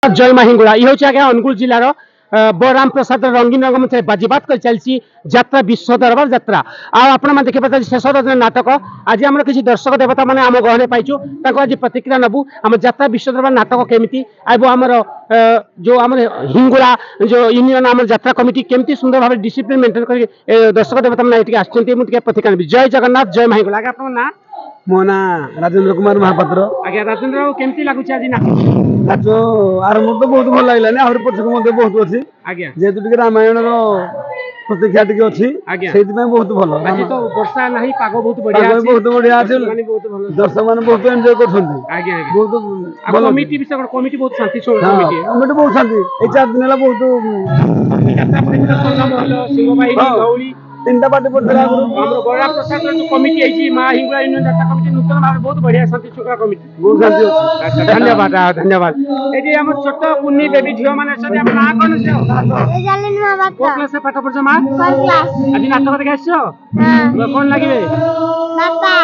जय मां हिंगुला ये हूँ आज्ञा अनुगुल जिलार बलराम प्रसाद रंगीन रंगमंच बाजीबात कर चलती यात्रा विश्व दरबार यात्रा आपण देखिए शेष नाटक आज आम किसी दर्शक देवता मैंने आम गहने पाइचु आज प्रतिक्रिया नबू आम यात्रा विश्व दरबार नाटक केमी आमर जो आम हिंगुला जो यूनियन आम यात्रा कमिटी केमती सुंदर भाव डिसिप्लिन मेंटेन कर दर्शक देवता मैंने आसके प्रतिक्रिया जय जगन्नाथ जय मां हिंगुला आगे ना मो ना राजेंद्र कुमार महापात्र। आज्ञा राजेंद्र बाबू केमती लगुच आज नाच आरंभ तो बहुत भल लगे आहुरी पछक बहुत अच्छी आज्ञा जेहेतु रामायण प्रतीक्षा टी अच्छी से बहुत भल आज तो वर्षा नहीं पाग बहुत बढ़िया बहुत बढ़िया अच्छे दर्शक मैंने बहुत एंजॉय कर बहुत कमिटी कमिटी बहुत शांति कमिटी बहुत शांति ये 4 दिन है बहुत तीन पार्टी पड़ता बड़ा प्रसाद कमिटी मां हिंगुला यूनियन यात्रा कमिटी नूतन भाव बहुत बढ़िया शांति श्रृंखला कमिटी बहुत शांति धन्यवाद धन्यवाद ये आम छोट कुन्नी बेबी झील मैंने ना कौन क्लास से पाठ पढ़ माँ आज नाटक देखा कौन लगे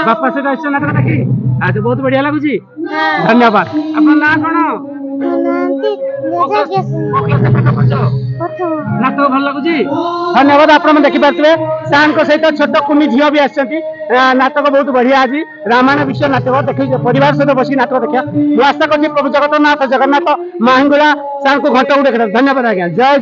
बापा सहित आस नाटक देखी आज बहुत बढ़िया लगुच धन्यवाद आप ना कौन नाटक भल लगुच धन्यवाद आप देखिपे सार सहित छोट कुनी झील भी नाटक बहुत बढ़िया आज रामायण विषय नाटक देख परिवार सहित बस नाटक देखा मुझे आशा कर प्रभु जगन्नाथ मां हिंगुला सार को घंटा देखा धन्यवाद आज्ञा जय।